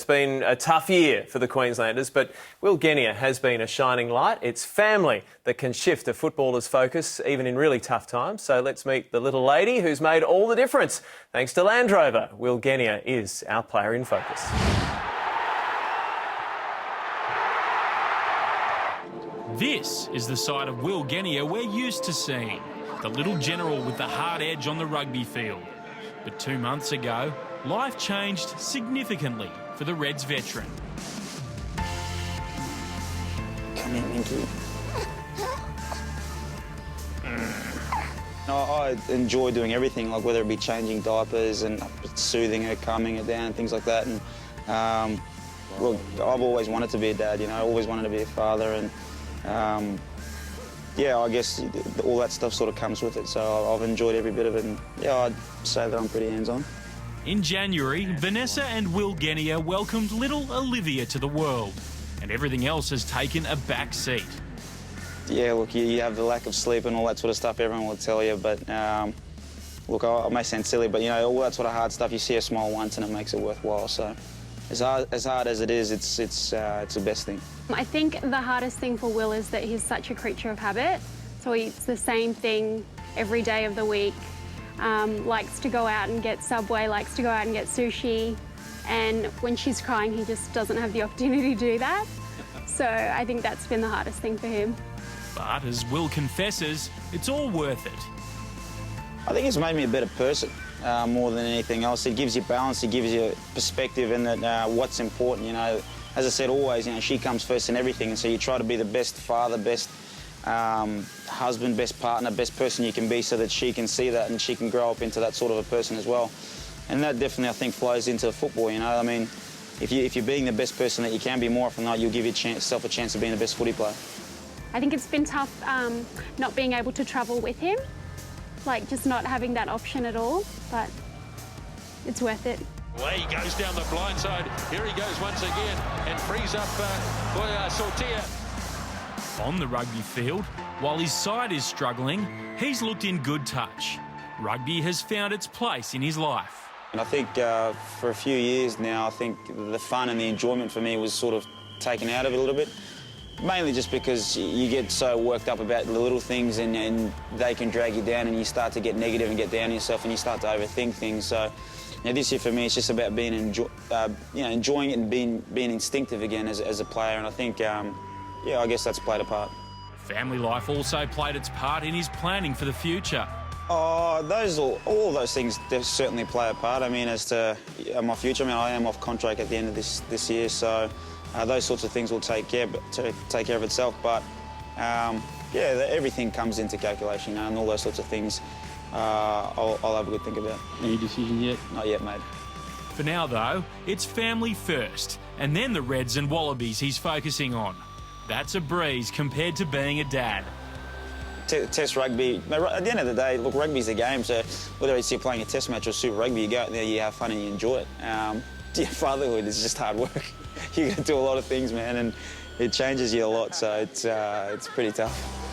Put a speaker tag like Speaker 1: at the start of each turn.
Speaker 1: been a tough year for the Queenslanders, but Will Genia has been a shining light. It's family that can shift a footballer's focus, even in really tough times. So let's meet the little lady who's made all the difference. Thanks to Land Rover, Will Genia is our player in focus.
Speaker 2: This is the side of Will Genia we're used to seeing. The little general with the hard edge on the rugby field. But 2 months ago, life changed significantly for the Reds veteran.
Speaker 3: Come here, Minky. I enjoy doing everything, like whether it be changing diapers and soothing her, calming her down, things like that. And well, I've always wanted to be a dad, you know, I always wanted to be a father, and yeah, I guess all that stuff sort of comes with it. So I've enjoyed every bit of it, and yeah, I'd say that I'm pretty hands-on.
Speaker 2: In January, Vanessa and Will Genia welcomed little Olivia to the world, and everything else has taken a back seat.
Speaker 3: Yeah, look, you have the lack of sleep and all that sort of stuff, everyone will tell you, but look, I may sound silly, but you know, all that sort of hard stuff, you see a smile once and it makes it worthwhile. So as hard as it is, it's the best thing.
Speaker 4: I think the hardest thing for Will is that he's such a creature of habit. So he eats the same thing every day of the week, likes to go out and get Subway, likes to go out and get sushi, and when she's crying, he just doesn't have the opportunity to do that. So I think that's been the hardest thing for him.
Speaker 2: But as Will confesses, it's all worth it.
Speaker 3: I think it's made me a better person, more than anything else. It gives you balance, it gives you perspective in that what's important, you know. As I said, always, you know, she comes first in everything, and so you try to be the best father, best husband, best partner, best person you can be, so that she can see that and she can grow up into that sort of a person as well. And that definitely, I think, flows into football, you know. I mean, if you're being the best person that you can be, more often than not, you'll give yourself a chance of being the best footy player.
Speaker 4: I think it's been tough not being able to travel with him, like just not having that option at all, but it's worth it.
Speaker 5: Away he goes down the blind side. Here he goes once again and frees up Sortia.
Speaker 2: On the rugby field, while his side is struggling, he's looked in good touch. Rugby has found its place in his life.
Speaker 3: And I think for a few years now, I think the fun and the enjoyment for me was sort of taken out of it a little bit. Mainly just because you get so worked up about the little things, and they can drag you down, and you start to get negative and get down on yourself, and you start to overthink things. So you know, this year for me, it's just about being enjoying it and being instinctive again as a player. And I think, yeah, I guess that's played a part.
Speaker 2: Family life also played its part in his planning for the future.
Speaker 3: Oh, all those things certainly play a part. I mean, as to my future, I mean, I am off contract at the end of this year, so those sorts of things will take care of itself. But yeah, everything comes into calculation, you know, and all those sorts of things. I'll have a good think about.
Speaker 6: Any decision yet?
Speaker 3: Not yet, mate.
Speaker 2: For now, though, it's family first, and then the Reds and Wallabies he's focusing on. That's a breeze compared to being a dad.
Speaker 3: Test rugby, at the end of the day, look, rugby's a game, so whether it's you're playing a test match or Super Rugby, you go out there, you have fun and you enjoy it. Yeah, fatherhood is just hard work. You got to do a lot of things, man, and it changes you a lot, so it's pretty tough.